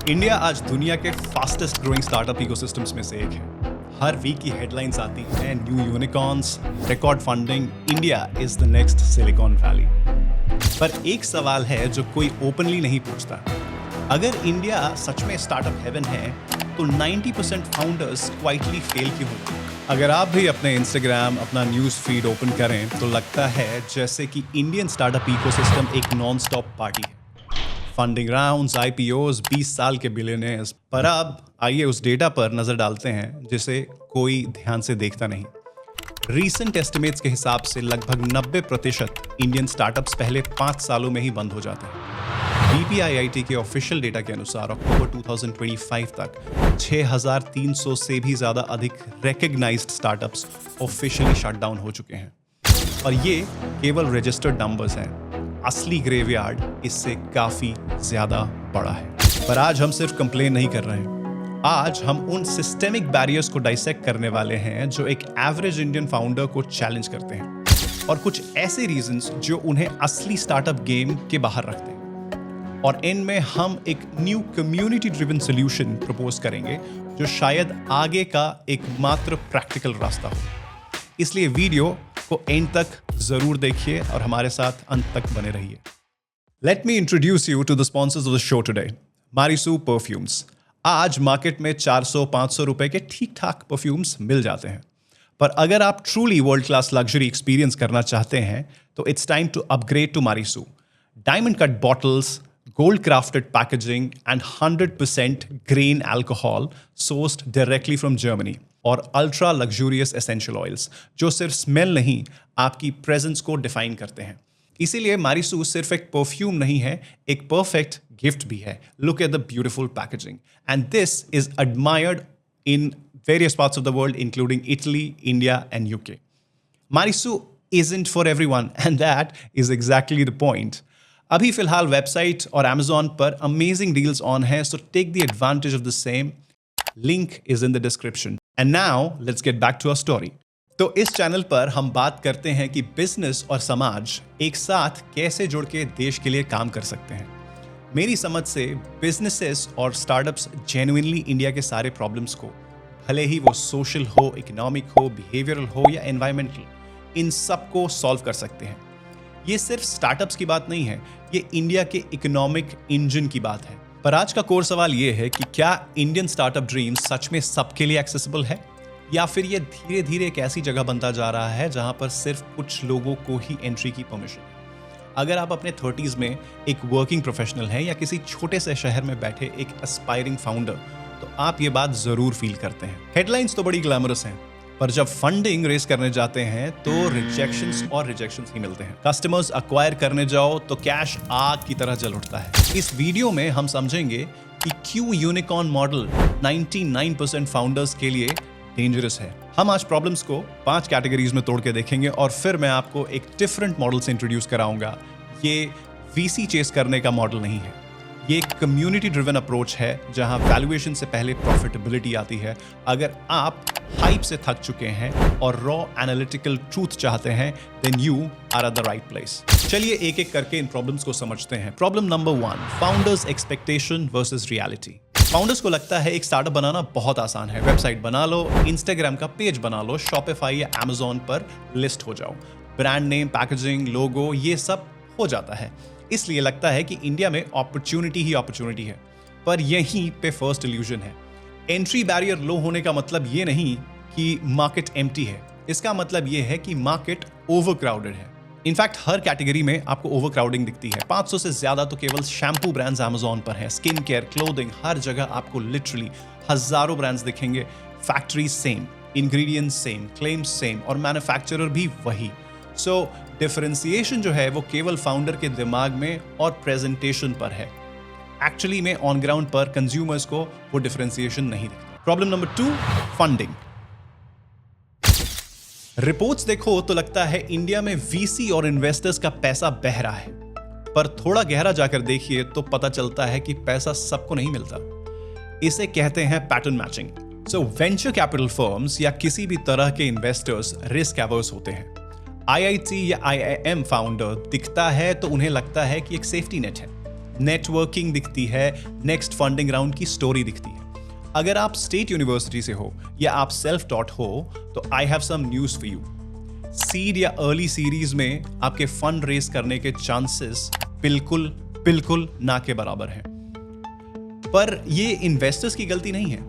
India आज दुनिया के फास्टेस्ट ग्रोइंग स्टार्टअप इकोसिस्टम्स में से एक है। हर वीक की हेडलाइंस आती हैं, new unicorns, record funding, India is the next silicon valley. पर एक सवाल है जो कोई ओपनली नहीं पूछता। अगर इंडिया सच में स्टार्टअप हेवन है तो 90% फाउंडर्स क्वाइटली फेल क्यों होते हैं? अगर आप भी अपने इंस्टाग्राम, अपना न्यूज़ फीड ओपन करें तो लगता है जैसे कि इंडियन स्टार्टअप इकोसिस्टम एक नॉन स्टॉप पार्टी है। फंडिंग राउंड्स, आईपीओज, 20 साल के बिलियनर्स। पर अब आइए उस डेटा पर नजर डालते हैं जिसे कोई ध्यान से देखता नहीं। रीसेंट एस्टिमेट्स के हिसाब से लगभग 90% इंडियन स्टार्टअप्स पहले 5 सालों में ही बंद हो जाते हैं। BPIIT के ऑफिशियल डेटा के अनुसार अक्टूबर 2025 तक 6,300 से भी ज्यादा अधिक recognised startups officially shut down हो चुके हैं। और ये केवल रजिस्टर्ड नंबर्स हैं। असली ग्रेवयार्ड इससे काफी ज्यादा बड़ा है। पर आज हम सिर्फ कंप्लेन नहीं कर रहे हैं। आज हम उन सिस्टेमिक बैरियर्स को डाइसेक्ट करने वाले हैं जो एक एवरेज इंडियन फाउंडर को चैलेंज करते हैं, और कुछ ऐसे रीजंस जो उन्हें असली स्टार्टअप गेम के बाहर रखते हैं। और इनमें हम एक new community driven solution propose करेंगे जो शायद आगे का एकमात्र प्रैक्टिकल रास्ता हो। इसलिए वीडियो को एंड तक जरूर देखिए और हमारे साथ अंत तक बने रहिए। Let me introduce you to the sponsors of the show today. Marisu perfumes. आज मार्केट में 400-500 रुपए के ठीक ठाक परफ्यूम्स मिल जाते हैं, पर अगर आप truly world class luxury experience करना चाहते हैं तो it's time to upgrade to Marisu. Diamond cut bottles, gold crafted packaging and 100% grain alcohol sourced directly from Germany, और ultra luxurious essential oils जो सिर्फ स्मेल नहीं आपकी प्रेजेंस को डिफाइन करते हैं। इसीलिए मारिसू सिर्फ एक परफ्यूम नहीं है, एक परफेक्ट गिफ्ट भी है। Look at the beautiful packaging and this is admired in various parts of the world including Italy, India and UK. Marisu isn't for everyone and that is exactly the point. अभी फिलहाल website और Amazon पर amazing deals on है, so take the advantage of the same. Link is in the description. And now let's get back to our story. तो इस channel पर हम बात करते हैं कि बिजनेस और समाज एक साथ कैसे जुड़ के देश के लिए काम कर सकते हैं। मेरी समझ से बिजनेसेस और स्टार्टअप्स जेन्युइनली इंडिया के सारे प्रॉब्लम्स को, भले ही वो सोशल हो, इकोनॉमिक हो, बिहेवियरल हो या एनवायरमेंटल, इन सबको सॉल्व कर सकते हैं। ये सिर्फ स्टार्टअप्स की बात नहीं है, ये इंडिया के इकोनॉमिक इंजन की बात है। पर आज का कोर सवाल ये है कि क्या इंडियन स्टार्टअप ड्रीम सच में सबके लिए एक्सेसिबल है, या फिर ये धीरे धीरे एक ऐसी जगह बनता जा रहा है जहां पर सिर्फ कुछ लोगों को ही एंट्री की परमिशन है। अगर आप अपने 30s में एक वर्किंग प्रोफेशनल हैं या किसी छोटे से शहर में बैठे एक एस्पायरिंग फाउंडर, तो आप ये बात जरूर फील करते हैं। हेडलाइंस तो बड़ी ग्लैमरस हैं, पर जब फंडिंग रेस करने जाते हैं तो रिजेक्शंस ही मिलते हैं। कस्टमर्स अक्वायर करने जाओ तो कैश आग की तरह जल उठता है। इस वीडियो में हम समझेंगे कि क्यों यूनिकॉर्न मॉडल 99% फाउंडर्स के लिए डेंजरस है। हम आज प्रॉब्लम्स को 5 कैटेगरीज में तोड़ के देखेंगे और फिर मैं आपको एक डिफरेंट मॉडल से इंट्रोड्यूस कराऊंगा। ये VC चेस करने का मॉडल नहीं है, ये एक कम्युनिटी ड्रिवन अप्रोच है जहां वैल्यूएशन से पहले प्रॉफिटेबिलिटी आती है। अगर आप हाइप से थक चुके हैं और रॉ एनालिटिकल ट्रूथ चाहते हैं, then you are at the right place. चलिए एक एक करके इन प्रॉब्लम्स को समझते हैं। Problem number 1, founders expectation versus reality. Founders को लगता है एक स्टार्टअप बनाना बहुत आसान है। वेबसाइट बना लो, इंस्टाग्राम का पेज बना लो, शॉपिफाई या Amazon पर लिस्ट हो जाओ, ब्रांड नेम, पैकेजिंग, लोगो, ये सब हो जाता है। इसलिए लगता है कि इंडिया में अपॉर्चुनिटी ही अपॉर्चुनिटी है। पर यहीं पे फर्स्ट इल्यूजन है। एंट्री बैरियर लो होने का मतलब ये नहीं कि मार्केट एम्प्टी है, इसका मतलब ये है कि मार्केट ओवरक्राउडेड है। इनफैक्ट हर कैटेगरी में आपको ओवरक्राउडिंग दिखती है। 500 से ज्यादा तो केवल शैम्पू ब्रांड्स Amazon पर हैं। स्किन केयर, क्लोथिंग, हर जगह आपको लिटरली हजारों ब्रांड्स दिखेंगे। Factories same, ingredients same, claims same और मैन्युफैक्चरर भी वही। सो डिफरेंशिएशन जो है वो केवल फाउंडर के दिमाग में और प्रेजेंटेशन पर है। एक्चुअली में ऑन ग्राउंड पर कंज्यूमर्स को वो डिफरेंशिएशन नहीं दिखता। Problem number 2, funding. रिपोर्ट्स देखो तो लगता है इंडिया में VC और इन्वेस्टर्स का पैसा बह रहा है, पर थोड़ा गहरा जाकर देखिए तो पता चलता है कि पैसा सबको नहीं मिलता। इसे कहते हैं पैटर्न मैचिंग। सो वेंचर कैपिटल फर्म्स या किसी भी तरह के इन्वेस्टर्स रिस्क एवर्स होते हैं। IIT या IIM फाउंडर दिखता है तो उन्हें लगता है कि एक सेफ्टी नेट है। नेटवर्किंग दिखती है, नेक्स्ट फंडिंग राउंड की स्टोरी दिखती है। अगर आप स्टेट यूनिवर्सिटी से हो या आप सेल्फ टॉट हो तो I have some news for you. Seed या अर्ली सीरीज में आपके फंड रेस करने के चांसेस बिल्कुल ना के बराबर हैं। पर ये इन्वेस्टर्स की गलती नहीं है।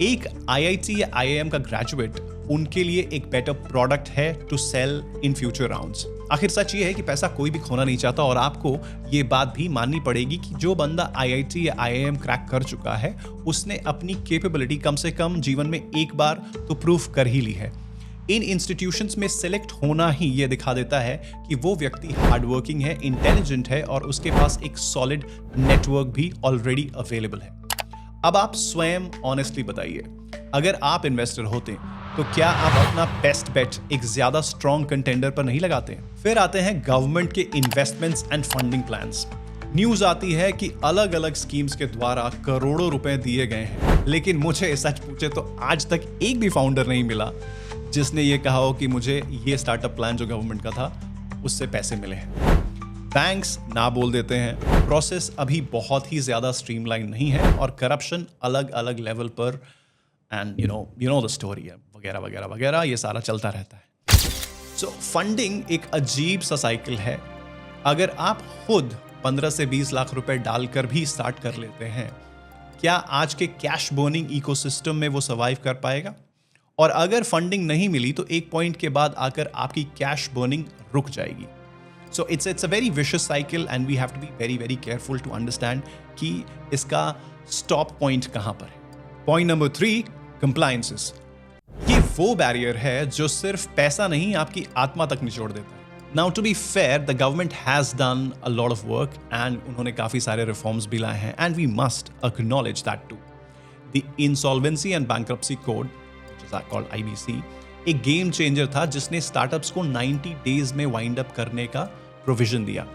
एक आईआईटी या आईआईएम का ग्रेजुएट उनके लिए एक बेटर प्रोडक्ट है to sell in future rounds. आखिर सच ये है कि पैसा कोई भी खोना नहीं चाहता और आपको ये बात भी माननी पड़ेगी कि जो बंदा आईआईटी या आईआईएम क्रैक कर चुका है उसने अपनी कैपेबिलिटी कम से कम जीवन में एक बार तो प्रूव कर ही ली है। इन इंस्टीट्यूशंस में सेलेक्ट होना ही ये दिखा देता है कि वो व्यक्ति हार्डवर्किंग है, इंटेलिजेंट है और उसके पास एक सॉलिड नेटवर्क भी ऑलरेडी अवेलेबल है। अब आप स्वयं ऑनेस्टली बताइए, अगर आप इन्वेस्टर होते तो क्या आप अपना बेस्ट बेट एक ज्यादा स्ट्रॉन्ग कंटेंडर पर नहीं लगाते? फिर आते हैं गवर्नमेंट के investments and funding plans. News आती है कि अलग अलग स्कीम्स के द्वारा करोड़ों रुपए दिए गए हैं, लेकिन मुझे सच पूछे तो आज तक एक भी फाउंडर नहीं मिला जिसने ये कहा हो कि मुझे ये स्टार्टअप प्लान जो गवर्नमेंट का था उससे पैसे मिले हैं। बैंक्स ना बोल देते हैं, प्रोसेस अभी बहुत ही ज्यादा स्ट्रीमलाइन नहीं है और करप्शन अलग अलग लेवल पर and you know the story है वगैरह वगैरह वगैरह, ये सारा चलता रहता है। सो फंडिंग एक अजीब सा साइकिल है। अगर आप खुद 15 से 20 लाख रुपए डालकर भी स्टार्ट कर लेते हैं, क्या आज के कैश बर्निंग इकोसिस्टम में वो सर्वाइव कर पाएगा? और अगर फंडिंग नहीं मिली तो एक पॉइंट के बाद आकर आपकी कैश बर्निंग रुक जाएगी। So it's a very vicious cycle and we have to be very very careful to understand कि इसका स्टॉप पॉइंट कहां पर है। Point number 3, compliances. ये वो बैरियर है जो सिर्फ पैसा नहीं आपकी आत्मा तक निचोड़ देता है। Now to be fair, the government has done a lot of work and उन्होंने काफी सारे रिफॉर्म्स भी लाए हैं and we must acknowledge that too. The insolvency and bankruptcy code called IBC एक गेम चेंजर था जिसने स्टार्टअप्स को 90 डेज में वाइंड अप करने का प्रोविजन दिया।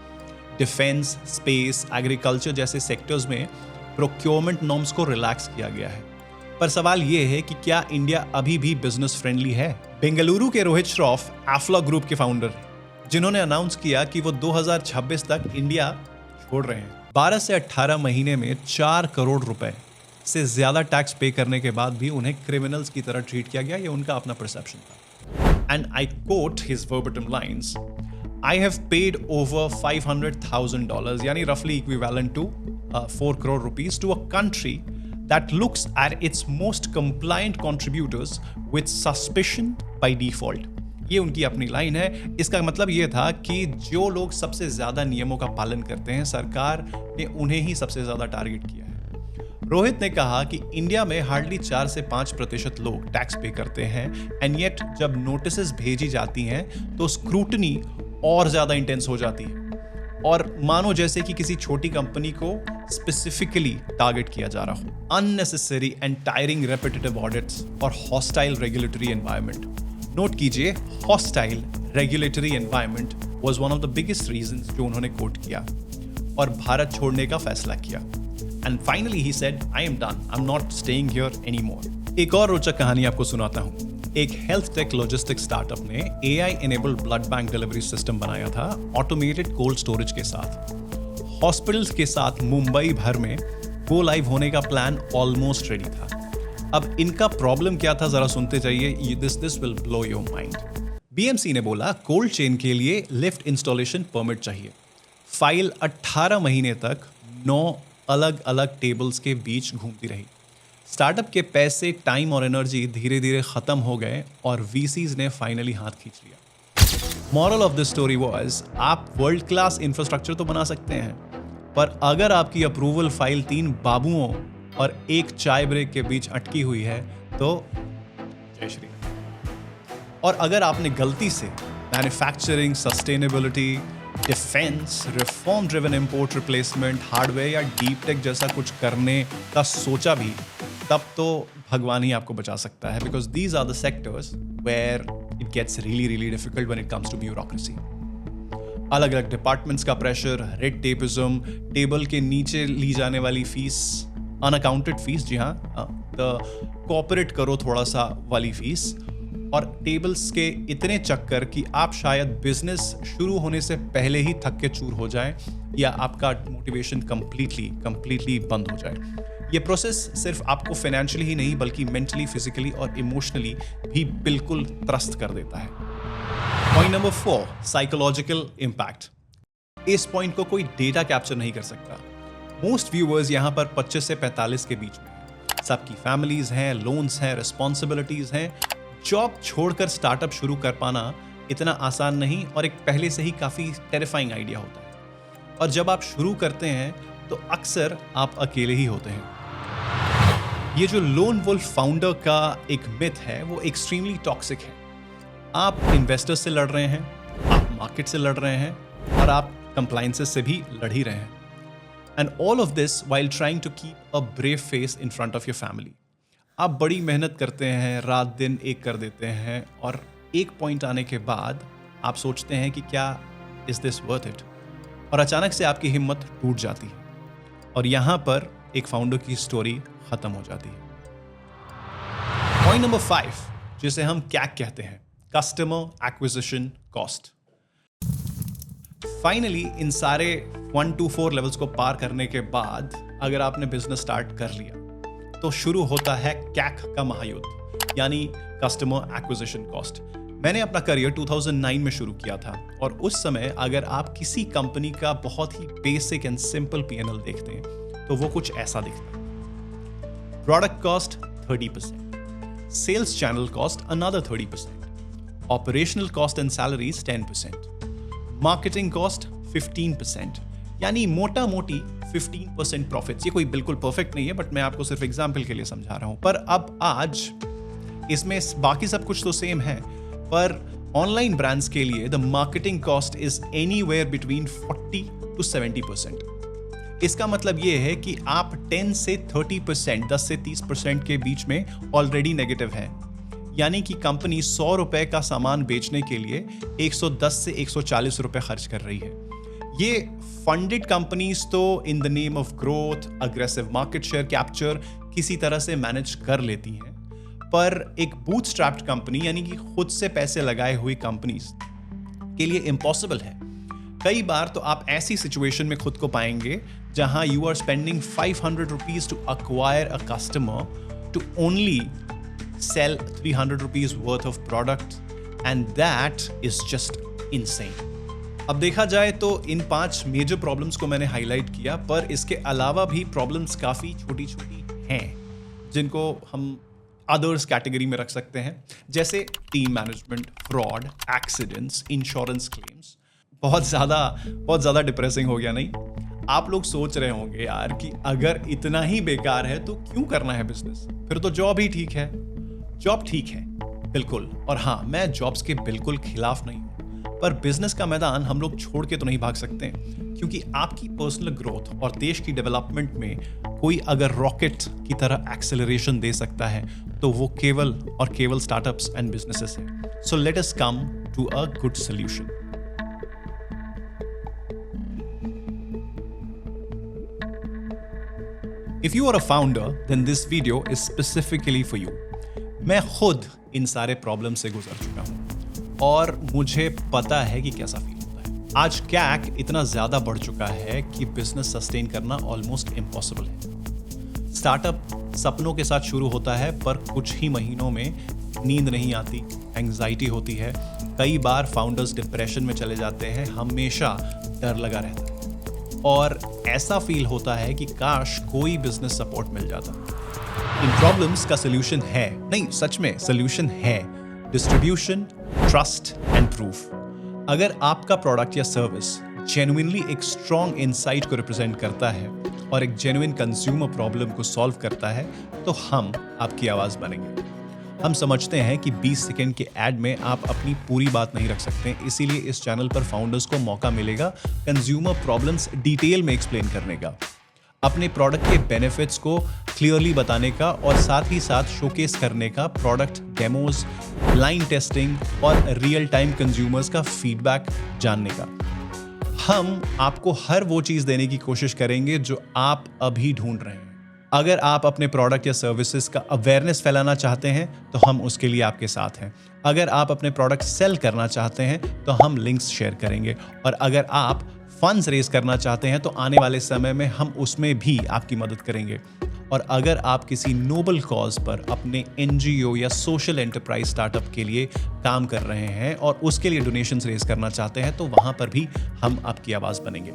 डिफेंस, स्पेस, एग्रीकल्चर जैसे सेक्टर्स में प्रोक्योरमेंट नॉर्म्स को रिलैक्स किया गया है। पर सवाल यह है कि क्या इंडिया अभी भी बिजनेस फ्रेंडली है? बेंगलुरु के रोहित श्रॉफ एफ्ला ग्रुप के फाउंडर, जिन्होंने अनाउंस किया कि वो 2026 तक इंडिया छोड़ रहे हैं। 12 से 18 महीने में 4 करोड़ रुपए से ज्यादा टैक्स पे करने के बाद भी उन्हें क्रिमिनल्स की तरह ट्रीट किया गया, ये उनका अपना परसेप्शन था। And I quote his verbatim lines, I have paid over $500,000 यानी रफली equivalent to 4 crore rupees to a country that looks at its most compliant contributors with suspicion by default। ये उनकी अपनी लाइन है। इसका मतलब ये था कि जो लोग सबसे ज्यादा नियमों का पालन करते हैं, सरकार ने उन्हें ही सबसे ज्यादा टारगेट किया है। रोहित ने कहा कि इंडिया में हार्डली 4 से 5% लोग टैक्स पे करते हैं एंड येट जब नोटिसेस भेजी जाती हैं तो स्क्रूटनी और ज्यादा इंटेंस हो जाती है और मानो जैसे कि किसी छोटी कंपनी को स्पेसिफिकली टारगेट किया जा रहा हो। Unnecessary and tiring repetitive audits और हॉस्टाइल रेगुलेटरी एनवायरनमेंट। नोट कीजिए, hostile regulatory environment was one of the biggest reasons जो उन्होंने कोट किया और भारत छोड़ने का फैसला किया। And finally he said, I am done. I'm not staying here anymore. एक और रोचक कहानी आपको सुनाता हूँ। एक हेल्थ टेक लॉजिस्टिक स्टार्टअप ने AI enabled blood bank delivery system बनाया था ऑटोमेटेड कोल्ड स्टोरेज के साथ। हॉस्पिटल्स के साथ मुंबई भर में गो लाइव होने का प्लान ऑलमोस्ट रेडी था। अब इनका प्रॉब्लम क्या था जरा सुनते जाइए, this will blow your mind. BMC ने बोला कोल्ड चेन के लिए लिफ्ट इंस्टॉलेशन परमिट चाहिए। फाइल 18 महीने तक 9 अलग अलग टेबल्स के बीच घूमती रही। स्टार्टअप के पैसे, टाइम और एनर्जी धीरे धीरे खत्म हो गए और VCs ने फाइनली हाथ खींच लिया। Moral of the story was, आप वर्ल्ड क्लास इंफ्रास्ट्रक्चर तो बना सकते हैं, पर अगर आपकी अप्रूवल फाइल 3 बाबुओं और 1 चाय ब्रेक के बीच अटकी हुई है तो जय श्री। और अगर आपने गलती से manufacturing, sustainability, defence, reform driven import replacement, hardware या डीप टेक जैसा कुछ करने का सोचा भी, तब तो भगवान ही आपको बचा सकता है, because these are the sectors where it gets really really difficult when it comes to bureaucracy. अलग अलग डिपार्टमेंट्स का प्रेशर, रेड टेपिज्म, टेबल के नीचे ली जाने वाली फीस, अनअकाउंटेड फीस, जी हाँ, द कॉपरेट करो थोड़ा सा वाली फीस, और टेबल्स के इतने चक्कर कि आप शायद बिजनेस शुरू होने से पहले ही थक के चूर हो जाएं या आपका मोटिवेशन कंप्लीटली बंद हो जाए। ये प्रोसेस सिर्फ आपको फाइनेंशियली ही नहीं बल्कि मेंटली, फिजिकली और इमोशनली भी बिल्कुल त्रस्त कर देता है। Point number 4, psychological impact. इस पॉइंट को कोई डेटा कैप्चर नहीं कर सकता। मोस्ट व्यूअर्स यहाँ पर 25 से 45 के बीच में हैं। सबकी फैमिलीज हैं, लोन्स हैं, रिस्पॉन्सिबिलिटीज हैं। जॉब छोड़कर स्टार्टअप शुरू कर पाना इतना आसान नहीं और एक पहले से ही काफी टेरिफाइंग आइडिया होता है। और जब आप शुरू करते हैं तो अक्सर आप अकेले ही होते हैं। ये जो लोन वुल्फ फाउंडर का एक मिथ है वो एक्सट्रीमली टॉक्सिक है। आप इन्वेस्टर्स से लड़ रहे हैं, आप मार्केट से लड़ रहे हैं और आप कंप्लायंसेस से भी लड़ ही रहे हैं। And all of this while trying to keep a brave face in front of your family. आप बड़ी मेहनत करते हैं, रात दिन एक कर देते हैं और एक पॉइंट आने के बाद आप सोचते हैं कि क्या इज दिस वर्थ इट, और अचानक से आपकी हिम्मत टूट जाती है और यहां पर एक फाउंडर की स्टोरी खत्म हो जाती है। पॉइंट नंबर 5, जिसे हम कैक कहते हैं, customer acquisition cost. Finally in सारे 1 to 4 लेवल्स को पार करने के बाद अगर आपने बिजनेस स्टार्ट कर लिया तो शुरू होता है कैक का महायुद्ध, यानी कस्टमर एक्विजिशन कॉस्ट। मैंने अपना करियर 2009 में शुरू किया था और उस समय अगर आप किसी कंपनी का बहुत ही बेसिक एंड सिंपल P&L देखते हैं तो वो कुछ ऐसा दिखता है। Product cost 30%, sales channel cost another 30%, operational cost and salaries 10%, marketing cost 15%, यानी मोटा मोटी 15% प्रॉफिट्स। ये कोई बिल्कुल परफेक्ट नहीं है बट मैं आपको सिर्फ एग्जाम्पल के लिए समझा रहा हूं। पर अब आज इसमें बाकी सब कुछ तो सेम है, पर ऑनलाइन ब्रांड्स के लिए the marketing cost is anywhere between 40 to 70%। इसका मतलब ये है कि आप 10 से 30%, 10 से 30% के बीच में ऑलरेडी नेगेटिव है। यानी कि कंपनी 100 रुपए का सामान बेचने के लिए 110 से 140 रुपए खर्च कर रही है। ये फंडेड कंपनीज तो in the name of growth, aggressive market share capture किसी तरह से मैनेज कर लेती हैं, पर एक बूटस्ट्रैप्ड कंपनी यानी कि खुद से पैसे लगाए हुई कंपनीज के लिए इम्पॉसिबल है। कई बार तो आप ऐसी सिचुएशन में खुद को पाएंगे जहां you are spending 500 rupees to acquire a customer to only sell 300 rupees worth of product, and that is just insane. अब देखा जाए तो इन 5 मेजर प्रॉब्लम्स को मैंने हाईलाइट किया, पर इसके अलावा भी प्रॉब्लम्स काफी छोटी छोटी हैं जिनको हम अदर्स कैटेगरी में रख सकते हैं, जैसे team management, fraud, accidents, insurance claims. बहुत ज़्यादा डिप्रेसिंग हो गया नहीं? आप लोग सोच रहे होंगे यार कि अगर इतना ही बेकार है तो क्यों करना है बिजनेस, फिर तो जॉब ही ठीक है। जॉब ठीक है बिल्कुल, और हाँ, मैं जॉब्स के बिल्कुल खिलाफ नहीं हूँ, पर बिजनेस का मैदान हम लोग छोड़ के तो नहीं भाग सकते, क्योंकि आपकी पर्सनल ग्रोथ और देश की डेवलपमेंट में कोई अगर रॉकेट की तरह एक्सेलरेशन दे सकता है तो वो केवल और केवल स्टार्टअप्स एंड बिजनेसेस हैं। So let us come to a good solution. If you are a founder then this video is specifically for you. मैं खुद इन सारे प्रॉब्लम से गुजर चुका हूं और मुझे पता है कि कैसा फील होता है। आज कैक इतना ज्यादा बढ़ चुका है कि बिजनेस सस्टेन करना ऑलमोस्ट इम्पॉसिबल है। स्टार्टअप सपनों के साथ शुरू होता है, पर कुछ ही महीनों में नींद नहीं आती, एंग्जाइटी होती है, कई बार फाउंडर्स डिप्रेशन में चले जाते हैं, हमेशा डर लगा रहता है और ऐसा फील होता है कि काश कोई बिजनेस सपोर्ट मिल जाता। इन प्रॉब्लम्स का सोल्यूशन है, नहीं सच में सोल्यूशन है, डिस्ट्रीब्यूशन, ट्रस्ट एंड प्रूफ। अगर आपका प्रोडक्ट या सर्विस जेन्युइनली एक स्ट्रॉन्ग इनसाइट को रिप्रेजेंट करता है और एक जेन्युइन कंज्यूमर प्रॉब्लम को सॉल्व करता है तो हम आपकी आवाज बनेंगे। हम समझते हैं कि 20 सेकंड के एड में आप अपनी पूरी बात नहीं रख सकते, इसीलिए इस चैनल पर फाउंडर्स को मौका मिलेगा कंज्यूमर प्रॉब्लम्स डिटेल में एक्सप्लेन करने का, अपने प्रोडक्ट के बेनिफिट्स को क्लियरली बताने का और साथ ही साथ शोकेस करने का, प्रोडक्ट डेमोज, लाइन टेस्टिंग और रियल टाइम कंज्यूमर्स का फीडबैक जानने का। हम आपको हर वो चीज देने की कोशिश करेंगे जो आप अभी ढूंढ रहे हैं। अगर आप अपने प्रोडक्ट या सर्विसेज का अवेयरनेस फैलाना चाहते हैं तो हम उसके लिए आपके साथ हैं। अगर आप अपने प्रोडक्ट सेल करना चाहते हैं तो हम लिंक्स शेयर करेंगे, और अगर आप फंड्स रेज करना चाहते हैं तो आने वाले समय में हम उसमें भी आपकी मदद करेंगे। और अगर आप किसी नोबल कॉज पर अपने एनजीओ या सोशल एंटरप्राइज स्टार्टअप के लिए काम कर रहे हैं और उसके लिए डोनेशंस रेज करना चाहते हैं तो वहां पर भी हम आपकी आवाज बनेंगे।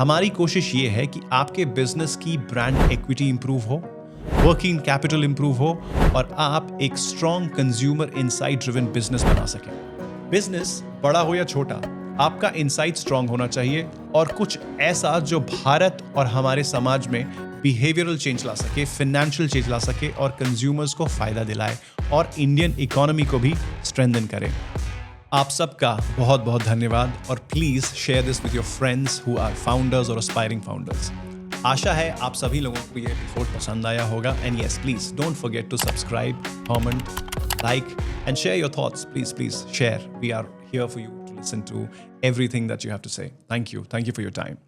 हमारी कोशिश ये है कि आपके बिजनेस की ब्रांड इक्विटी इंप्रूव हो, वर्किंग कैपिटल इंप्रूव हो और आप एक strong consumer insight driven business बना सकें। बिजनेस बड़ा हो या छोटा, आपका इनसाइट स्ट्रॉन्ग होना चाहिए और कुछ ऐसा जो भारत और हमारे समाज में बिहेवियरल चेंज ला सके, फाइनेंशियल चेंज ला सके और कंज्यूमर्स को फायदा दिलाए और इंडियन इकोनॉमी को भी स्ट्रेंथन करे। आप सबका बहुत बहुत धन्यवाद और please share this with your friends who are founders और एस्पायरिंग फाउंडर्स। आशा है आप सभी लोगों को ये एपिसोड पसंद आया होगा। And yes, please don't forget to subscribe, comment, like and share your thoughts. Please share. We are here for you to listen to everything that you have to say. Thank you for your time.